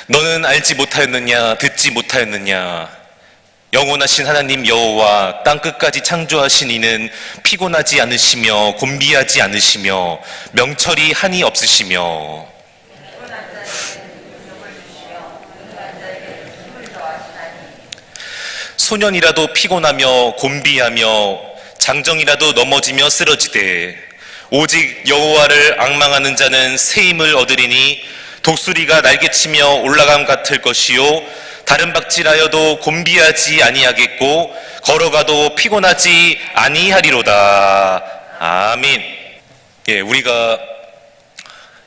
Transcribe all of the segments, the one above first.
너는 알지 못하였느냐, 듣지 못하였느냐. 영원하신 하나님 여호와 땅끝까지 창조하신 이는 피곤하지 않으시며 곤비하지 않으시며 명철이 한이 없으시며 소년이라도 피곤하며 곤비하며 장정이라도 넘어지며 쓰러지되 오직 여호와를 앙망하는 자는 새 힘을 얻으리니 독수리가 날개치며 올라감 같을 것이요 다른 박질하여도 곤비하지 아니하겠고 걸어가도 피곤하지 아니하리로다. 아멘. 예, 우리가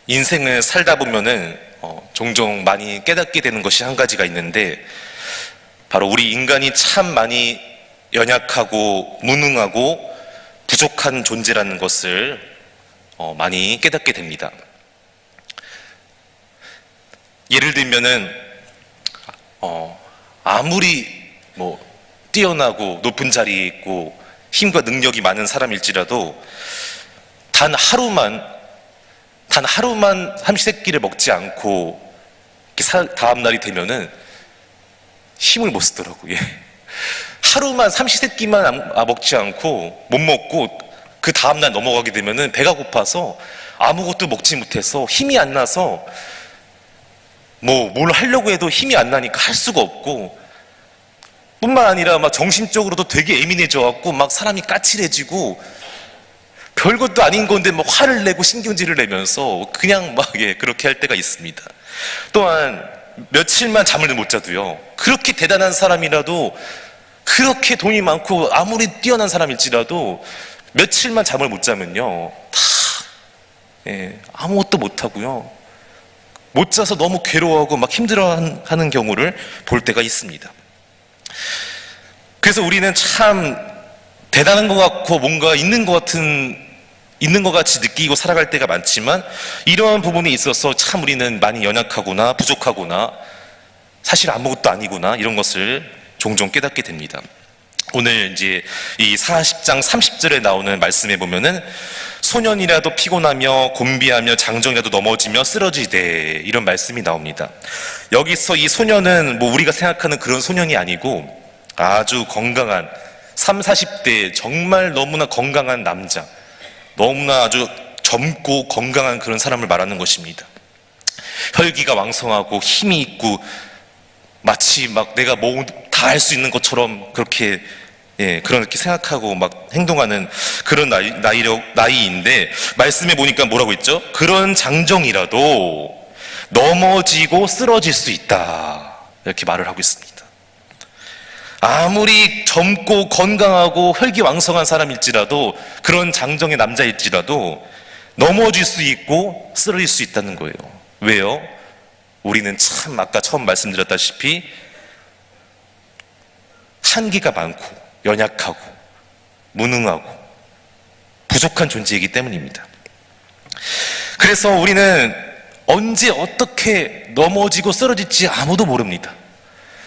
인생을 살다 보면은 종종 많이 깨닫게 되는 것이 한 가지가 있는데, 바로 우리 인간이 참 많이 연약하고 무능하고 부족한 존재라는 것을 많이 깨닫게 됩니다. 예를 들면은 아무리 뛰어나고 높은 자리에 있고 힘과 능력이 많은 사람일지라도 단 하루만 삼시세끼를 먹지 않고 다음 날이 되면은 힘을 못 쓰더라고요. 하루만 삼시세끼만 먹지 않고 못 먹고 그 다음 날 넘어가게 되면은 배가 고파서 아무것도 먹지 못해서 힘이 안 나서 뭘 하려고 해도 힘이 안 나니까 할 수가 없고, 뿐만 아니라 막 정신적으로도 되게 예민해져 갖고 막 사람이 까칠해지고 별것도 아닌 건데 막 화를 내고 신경질을 내면서 그냥 그렇게 할 때가 있습니다. 또한 며칠만 잠을 못 자도요, 그렇게 대단한 사람이라도, 그렇게 돈이 많고 아무리 뛰어난 사람일지라도 며칠만 잠을 못 자면요 아무것도 못 하고요, 못 자서 너무 괴로워하고 막 힘들어하는 경우를 볼 때가 있습니다. 그래서 우리는 참 대단한 것 같고 뭔가 있는 것 같이 느끼고 살아갈 때가 많지만, 이러한 부분에 있어서 참 우리는 많이 연약하구나, 부족하구나, 사실 아무것도 아니구나, 이런 것을 종종 깨닫게 됩니다. 오늘 이제 이 40장 30절에 나오는 말씀에 보면은 소년이라도 피곤하며 곤비하며 장정이라도 넘어지며 쓰러지되, 이런 말씀이 나옵니다. 여기서 이 소년은 우리가 생각하는 그런 소년이 아니고 아주 건강한 30, 40대 정말 너무나 건강한 남자, 너무나 아주 젊고 건강한 그런 사람을 말하는 것입니다. 혈기가 왕성하고 힘이 있고 마치 내가 다 할 수 있는 것처럼 그렇게 생각하고 행동하는 그런 나이인데, 말씀해 보니까 뭐라고 했죠? 그런 장정이라도 넘어지고 쓰러질 수 있다, 이렇게 말을 하고 있습니다. 아무리 젊고 건강하고 혈기왕성한 사람일지라도, 그런 장정의 남자일지라도 넘어질 수 있고 쓰러질 수 있다는 거예요. 왜요? 우리는 참 아까 처음 말씀드렸다시피 한계가 많고 연약하고 무능하고 부족한 존재이기 때문입니다. 그래서 우리는 언제 어떻게 넘어지고 쓰러질지 아무도 모릅니다.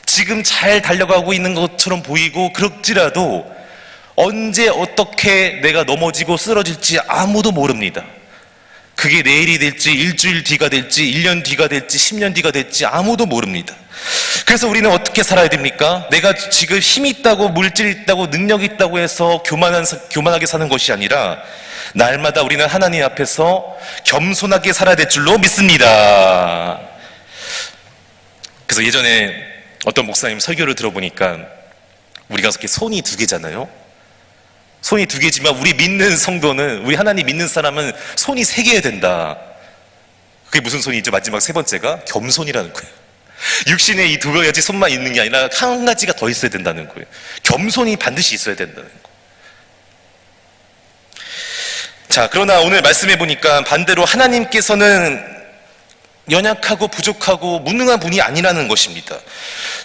지금 잘 달려가고 있는 것처럼 보이고 그렇지라도 언제 어떻게 내가 넘어지고 쓰러질지 아무도 모릅니다. 그게 내일이 될지 일주일 뒤가 될지 1년 뒤가 될지 10년 뒤가 될지 아무도 모릅니다. 그래서 우리는 어떻게 살아야 됩니까? 내가 지금 힘이 있다고, 물질이 있다고, 능력이 있다고 해서 교만하게 사는 것이 아니라 날마다 우리는 하나님 앞에서 겸손하게 살아야 될 줄로 믿습니다. 그래서 예전에 어떤 목사님 설교를 들어보니까, 우리가 이렇게 손이 2개잖아요. 손이 2개지만 우리 믿는 성도는, 우리 하나님 믿는 사람은 손이 3개여야 된다. 그게 무슨 손이죠? 마지막 3번째가 겸손이라는 거예요. 육신에 이 2가지 손만 있는 게 아니라 한 가지가 더 있어야 된다는 거예요. 겸손이 반드시 있어야 된다는 거예요. 자, 그러나 오늘 말씀해 보니까 반대로 하나님께서는 연약하고 부족하고 무능한 분이 아니라는 것입니다.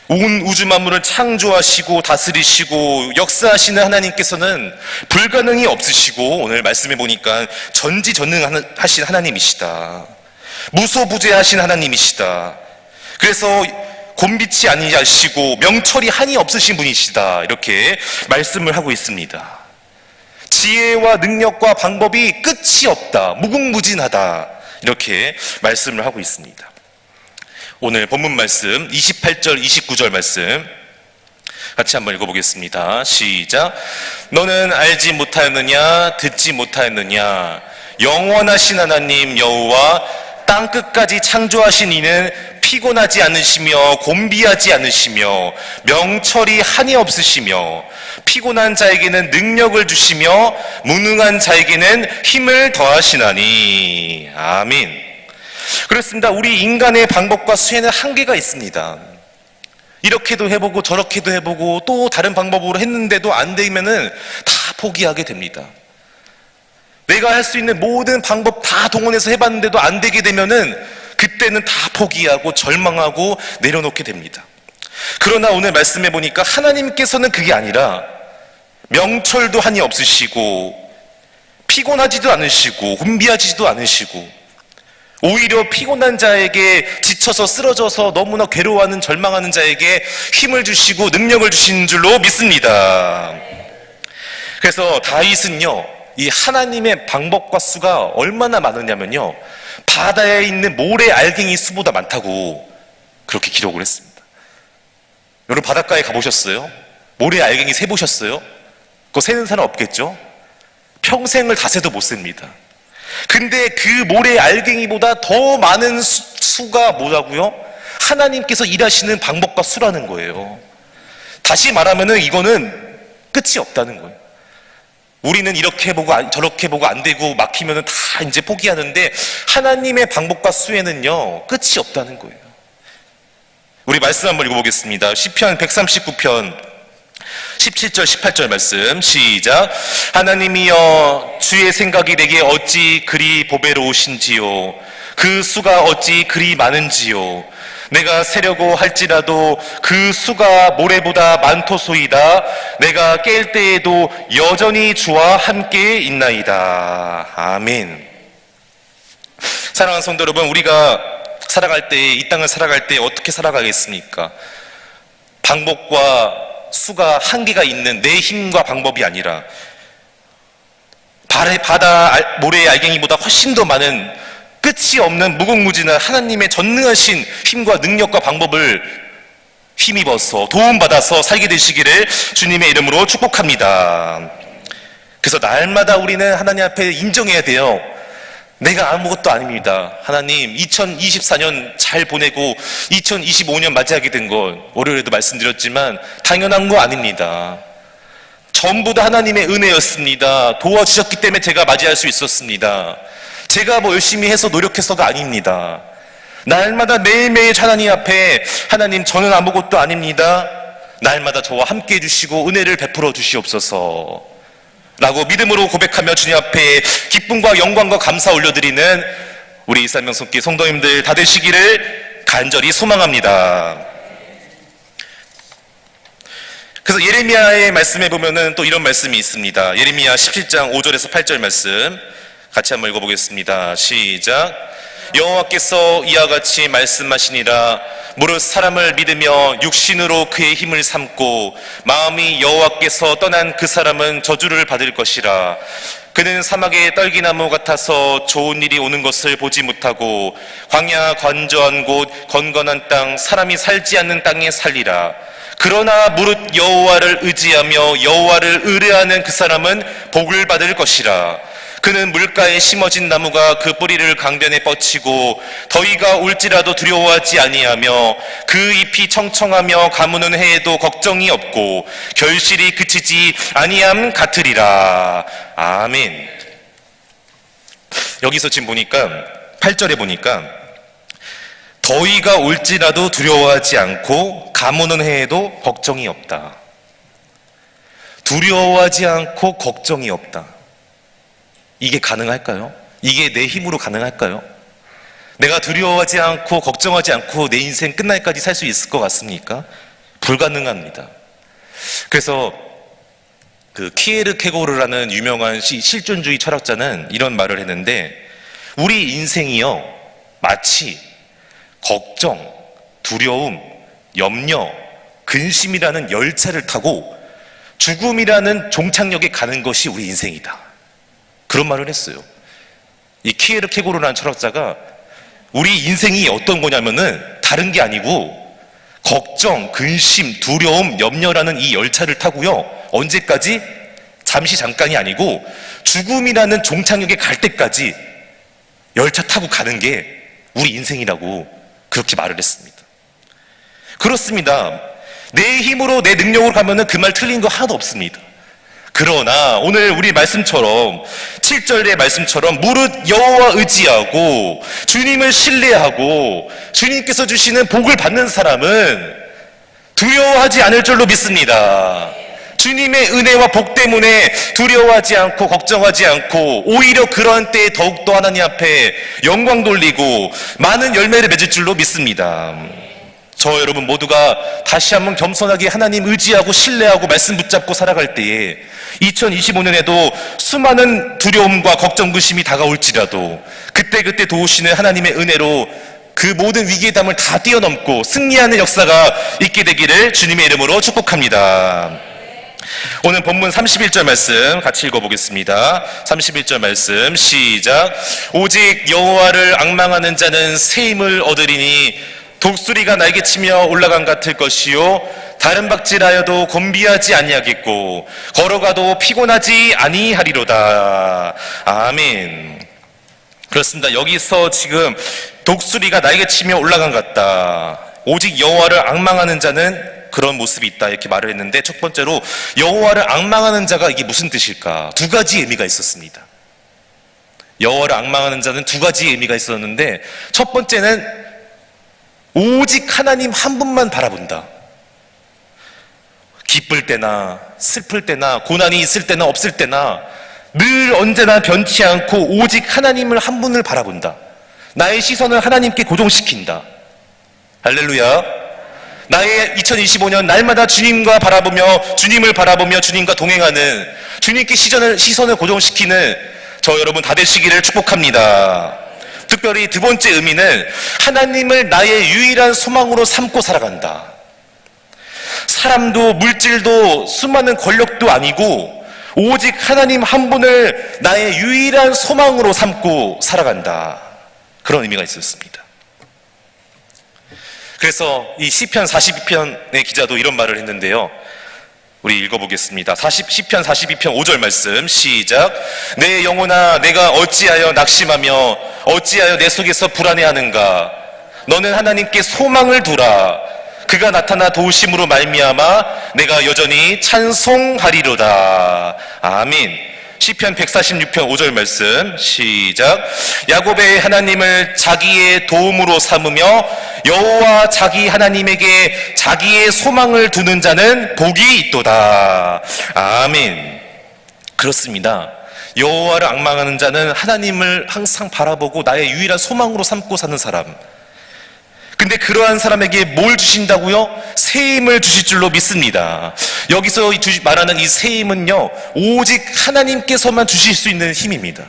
온 우주 만물을 창조하시고 다스리시고 역사하시는 하나님께서는 불가능이 없으시고, 오늘 말씀해 보니까 전지전능하신 하나님이시다. 무소부재하신 하나님이시다. 그래서 곤비치 아니하시고 명철이 한이 없으신 분이시다, 이렇게 말씀을 하고 있습니다. 지혜와 능력과 방법이 끝이 없다, 무궁무진하다, 이렇게 말씀을 하고 있습니다. 오늘 본문 말씀 28절 29절 말씀 같이 한번 읽어보겠습니다. 시작. 너는 알지 못하였느냐 듣지 못하였느냐 영원하신 하나님 여호와 땅끝까지 창조하신 이는 피곤하지 않으시며 곤비하지 않으시며 명철이 한이 없으시며 피곤한 자에게는 능력을 주시며 무능한 자에게는 힘을 더하시나니. 아멘. 그렇습니다. 우리 인간의 방법과 수에는 한계가 있습니다. 이렇게도 해보고 저렇게도 해보고 또 다른 방법으로 했는데도 안 되면은 다 포기하게 됩니다. 내가 할 수 있는 모든 방법 다 동원해서 해봤는데도 안 되게 되면은 그때는 다 포기하고 절망하고 내려놓게 됩니다. 그러나 오늘 말씀해 보니까 하나님께서는 그게 아니라 명철도 한이 없으시고 피곤하지도 않으시고 혼비하지도 않으시고 오히려 피곤한 자에게 지쳐서 쓰러져서 너무나 괴로워하는 절망하는 자에게 힘을 주시고 능력을 주시는 줄로 믿습니다. 그래서 다윗은요, 이 하나님의 방법과 수가 얼마나 많으냐면요, 바다에 있는 모래 알갱이 수보다 많다고 그렇게 기록을 했습니다. 여러분 바닷가에 가보셨어요? 모래 알갱이 세보셨어요? 그거 세는 사람 없겠죠? 평생을 다 세도 못 셉니다. 근데 그 모래 알갱이보다 더 많은 수가 뭐라고요? 하나님께서 일하시는 방법과 수라는 거예요. 다시 말하면은 이거는 끝이 없다는 거예요. 우리는 이렇게 해보고 저렇게 해보고 안 되고 막히면은 다 이제 포기하는데 하나님의 방법과 수에는요 끝이 없다는 거예요. 우리 말씀 한번 읽어보겠습니다. 시편 139편 17절 18절 말씀 시작. 하나님이여 주의 생각이 내게 어찌 그리 보배로우신지요 그 수가 어찌 그리 많은지요 내가 세려고 할지라도 그 수가 모래보다 많도소이다 내가 깰 때에도 여전히 주와 함께 있나이다. 아멘. 사랑하는 성도 여러분, 우리가 살아갈 때, 이 땅을 살아갈 때 어떻게 살아가겠습니까? 방법과 수가 한계가 있는 내 힘과 방법이 아니라 바다 모래의 알갱이보다 훨씬 더 많은 끝이 없는 무궁무진한 하나님의 전능하신 힘과 능력과 방법을 힘입어서 도움받아서 살게 되시기를 주님의 이름으로 축복합니다. 그래서 날마다 우리는 하나님 앞에 인정해야 돼요. 내가 아무것도 아닙니다. 하나님 2024년 잘 보내고 2025년 맞이하게 된 것 월요일에도 말씀드렸지만 당연한 거 아닙니다. 전부 다 하나님의 은혜였습니다. 도와주셨기 때문에 제가 맞이할 수 있었습니다. 제가 뭐 열심히 해서 노력해서가 아닙니다. 날마다 매일매일 하나님 앞에 하나님 저는 아무것도 아닙니다. 날마다 저와 함께 해주시고 은혜를 베풀어 주시옵소서 라고 믿음으로 고백하며 주님 앞에 기쁨과 영광과 감사 올려드리는 우리 이산명성교회 성도님들 다 되시기를 간절히 소망합니다. 그래서 예레미야의 말씀에 보면은 또 이런 말씀이 있습니다. 예레미야 17장 5절에서 8절 말씀 같이 한번 읽어보겠습니다. 시작. 여호와께서 이와 같이 말씀하시니라. 무릇 사람을 믿으며 육신으로 그의 힘을 삼고 마음이 여호와께서 떠난 그 사람은 저주를 받을 것이라. 그는 사막의 떨기나무 같아서 좋은 일이 오는 것을 보지 못하고 광야 건조한 곳 건건한 땅 사람이 살지 않는 땅에 살리라. 그러나 무릇 여호와를 의지하며 여호와를 의뢰하는 그 사람은 복을 받을 것이라. 그는 물가에 심어진 나무가 그 뿌리를 강변에 뻗치고 더위가 올지라도 두려워하지 아니하며 그 잎이 청청하며 가무는 해에도 걱정이 없고 결실이 그치지 아니함 같으리라. 아멘. 여기서 지금 보니까 8절에 보니까 더위가 올지라도 두려워하지 않고 가무는 해에도 걱정이 없다. 두려워하지 않고 걱정이 없다. 이게 가능할까요? 이게 내 힘으로 가능할까요? 내가 두려워하지 않고 걱정하지 않고 내 인생 끝날까지 살 수 있을 것 같습니까? 불가능합니다. 그래서 그 키에르케고르라는 유명한 실존주의 철학자는 이런 말을 했는데 우리 인생이요 마치 걱정, 두려움, 염려, 근심이라는 열차를 타고 죽음이라는 종착역에 가는 것이 우리 인생이다. 그런 말을 했어요. 이 키에르케고르라는 철학자가 우리 인생이 어떤 거냐면은 다 다른 게 아니고 걱정, 근심, 두려움, 염려라는 이 열차를 타고요. 언제까지? 잠시 잠깐이 아니고 죽음이라는 종착역에 갈 때까지 열차 타고 가는 게 우리 인생이라고 그렇게 말을 했습니다. 그렇습니다. 내 힘으로 내 능력으로 가면은 그 말 틀린 거 하나도 없습니다. 그러나 오늘 우리 말씀처럼 7절의 말씀처럼 무릇 여호와 의지하고 주님을 신뢰하고 주님께서 주시는 복을 받는 사람은 두려워하지 않을 줄로 믿습니다. 주님의 은혜와 복 때문에 두려워하지 않고 걱정하지 않고 오히려 그러한 때에 더욱더 하나님 앞에 영광 돌리고 많은 열매를 맺을 줄로 믿습니다. 저 여러분 모두가 다시 한번 겸손하게 하나님 의지하고 신뢰하고 말씀 붙잡고 살아갈 때에 2025년에도 수많은 두려움과 걱정, 근심이 다가올지라도 그때그때 도우시는 하나님의 은혜로 그 모든 위기의 담을 다 뛰어넘고 승리하는 역사가 있게 되기를 주님의 이름으로 축복합니다. 오늘 본문 31절 말씀 같이 읽어보겠습니다. 31절 말씀 시작. 오직 여호와를 앙망하는 자는 새 힘을 얻으리니 독수리가 날개치며 올라간 같을 것이요 다른 박질하여도 곤비하지 아니하겠고 걸어가도 피곤하지 아니하리로다. 아멘. 그렇습니다. 여기서 지금 독수리가 날개치며 올라간 것 같다. 오직 여호와를 앙망하는 자는 그런 모습이 있다 이렇게 말을 했는데, 첫 번째로 여호와를 앙망하는 자가 이게 무슨 뜻일까? 두 가지 의미가 있었습니다. 여호와를 앙망하는 자는 두 가지 의미가 있었는데, 첫 번째는 오직 하나님 한 분만 바라본다. 기쁠 때나 슬플 때나 고난이 있을 때나 없을 때나 늘 언제나 변치 않고 오직 하나님을 한 분을 바라본다. 나의 시선을 하나님께 고정시킨다. 할렐루야. 나의 2025년 날마다 주님과 바라보며 주님을 바라보며 주님과 동행하는, 주님께 시선을 고정시키는 저 여러분 다 되시기를 축복합니다. 특별히 두 번째 의미는 하나님을 나의 유일한 소망으로 삼고 살아간다. 사람도 물질도 수많은 권력도 아니고 오직 하나님 한 분을 나의 유일한 소망으로 삼고 살아간다. 그런 의미가 있었습니다. 그래서 이 시편 42편의 기자도 이런 말을 했는데요. 우리 읽어보겠습니다. 시편 42편 5절 말씀 시작. 내 영혼아 내가 어찌하여 낙심하며 어찌하여 내 속에서 불안해하는가. 너는 하나님께 소망을 두라. 그가 나타나 도우심으로 말미암아 내가 여전히 찬송하리로다. 아멘. 시편 146편 5절 말씀 시작. 야곱의 하나님을 자기의 도움으로 삼으며 여호와 자기 하나님에게 자기의 소망을 두는 자는 복이 있도다. 아멘. 그렇습니다. 여호와를 앙망하는 자는 하나님을 항상 바라보고 나의 유일한 소망으로 삼고 사는 사람. 근데 그러한 사람에게 뭘 주신다고요? 새 힘을 주실 줄로 믿습니다. 여기서 말하는 이 새 힘은요, 오직 하나님께서만 주실 수 있는 힘입니다.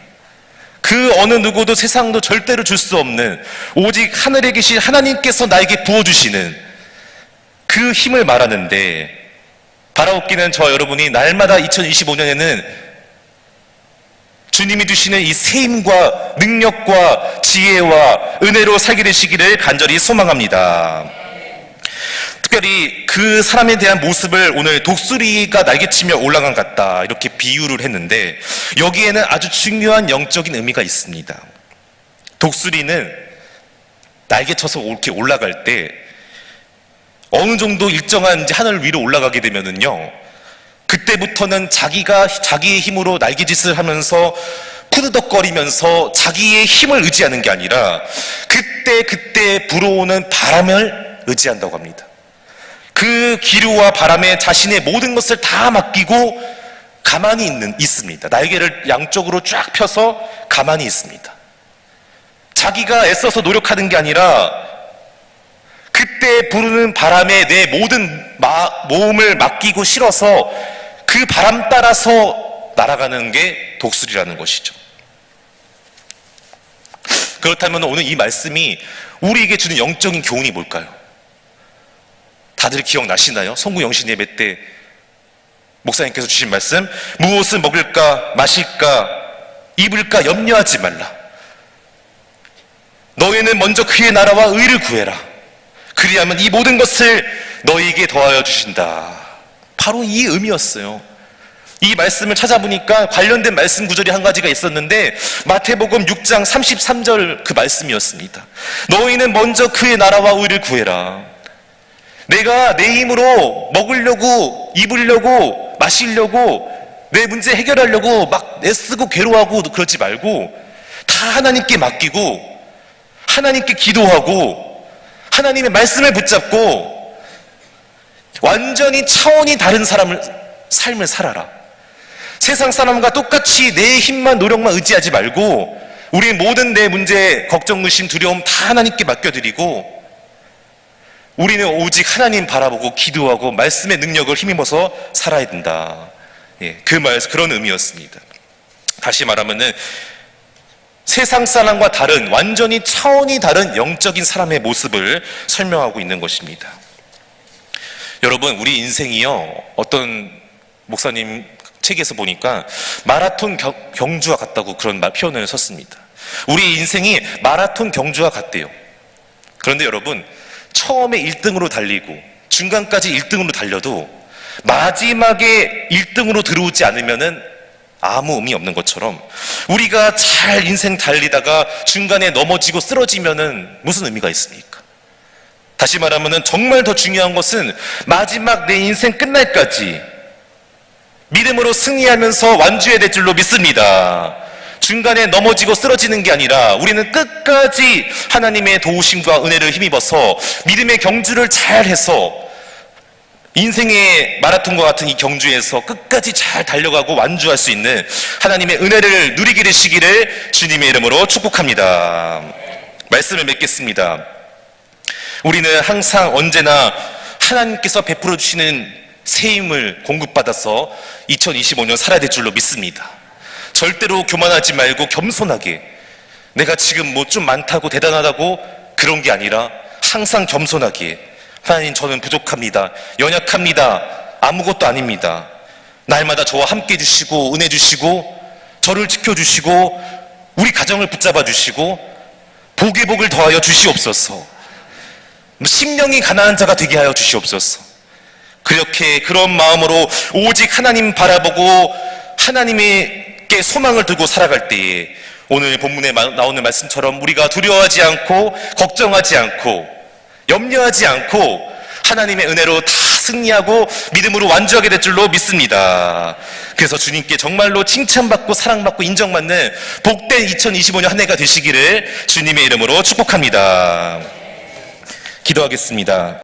그 어느 누구도 세상도 절대로 줄 수 없는, 오직 하늘에 계신 하나님께서 나에게 부어주시는 그 힘을 말하는데, 바라옵기는 저 여러분이 날마다 2025년에는 주님이 주시는 이 새 힘과 능력과 지혜와 은혜로 살게 되시기를 간절히 소망합니다. 특별히 그 사람에 대한 모습을 오늘 독수리가 날개치며 올라간 것 같다 이렇게 비유를 했는데, 여기에는 아주 중요한 영적인 의미가 있습니다. 독수리는 날개쳐서 이렇게 올라갈 때 어느 정도 일정한 하늘 위로 올라가게 되면은요, 그때부터는 자기의 힘으로 날개짓을 하면서 푸드덕거리면서 자기의 힘을 의지하는 게 아니라 그때 불어오는 바람을 의지한다고 합니다. 그 기류와 바람에 자신의 모든 것을 다 맡기고 가만히 있습니다. 날개를 양쪽으로 쫙 펴서 가만히 있습니다. 자기가 애써서 노력하는 게 아니라 그때 부르는 바람에 내 모든 몸을 맡기고 실어서 그 바람 따라서 날아가는 게 독수리라는 것이죠. 그렇다면 오늘 이 말씀이 우리에게 주는 영적인 교훈이 뭘까요? 다들 기억나시나요? 송구영신 예배 때 목사님께서 주신 말씀, 무엇을 먹을까 마실까 입을까 염려하지 말라. 너희는 먼저 그의 나라와 의를 구해라. 그리하면 이 모든 것을 너희에게 더하여 주신다. 바로 이 의미였어요. 이 말씀을 찾아보니까 관련된 말씀 구절이 한 가지가 있었는데 마태복음 6장 33절 그 말씀이었습니다. 너희는 먼저 그의 나라와 의를 구해라. 내가 내 힘으로 먹으려고, 입으려고, 마시려고, 내 문제 해결하려고 막 애쓰고 괴로워하고 그러지 말고 다 하나님께 맡기고 하나님께 기도하고 하나님의 말씀을 붙잡고 완전히 차원이 다른 삶을 살아라. 세상 사람과 똑같이 내 힘만 노력만 의지하지 말고 우리 모든 내 문제, 걱정, 의심, 두려움 다 하나님께 맡겨드리고 우리는 오직 하나님 바라보고 기도하고 말씀의 능력을 힘입어서 살아야 된다. 예, 그런 의미였습니다. 다시 말하면은 세상 사람과 다른 완전히 차원이 다른 영적인 사람의 모습을 설명하고 있는 것입니다. 여러분, 우리 인생이요, 어떤 목사님 책에서 보니까 마라톤 경주와 같다고 그런 표현을 썼습니다. 우리 인생이 마라톤 경주와 같대요. 그런데 여러분, 처음에 1등으로 달리고 중간까지 1등으로 달려도 마지막에 1등으로 들어오지 않으면은 아무 의미 없는 것처럼 우리가 잘 인생 달리다가 중간에 넘어지고 쓰러지면은 무슨 의미가 있습니까? 다시 말하면은 정말 더 중요한 것은 마지막 내 인생 끝날까지 믿음으로 승리하면서 완주해야 될 줄로 믿습니다. 중간에 넘어지고 쓰러지는 게 아니라 우리는 끝까지 하나님의 도우심과 은혜를 힘입어서 믿음의 경주를 잘해서 인생의 마라톤과 같은 이 경주에서 끝까지 잘 달려가고 완주할 수 있는 하나님의 은혜를 누리게 되시기를 주님의 이름으로 축복합니다. 말씀을 맺겠습니다. 우리는 항상 언제나 하나님께서 베풀어 주시는 새 힘을 공급받아서 2025년 살아야 될 줄로 믿습니다. 절대로 교만하지 말고 겸손하게, 내가 지금 뭐 좀 많다고 대단하다고 그런 게 아니라 항상 겸손하게, 하나님 저는 부족합니다, 연약합니다, 아무것도 아닙니다, 날마다 저와 함께 해주시고 은혜 주시고 저를 지켜주시고 우리 가정을 붙잡아 주시고 복의 복을 더하여 주시옵소서. 심령이 가난한 자가 되게 하여 주시옵소서. 그런 마음으로 오직 하나님 바라보고 하나님께 소망을 두고 살아갈 때에 오늘 본문에 나오는 말씀처럼 우리가 두려워하지 않고 걱정하지 않고 염려하지 않고 하나님의 은혜로 다 승리하고 믿음으로 완주하게 될 줄로 믿습니다. 그래서 주님께 정말로 칭찬받고 사랑받고 인정받는 복된 2025년 한 해가 되시기를 주님의 이름으로 축복합니다. 기도하겠습니다.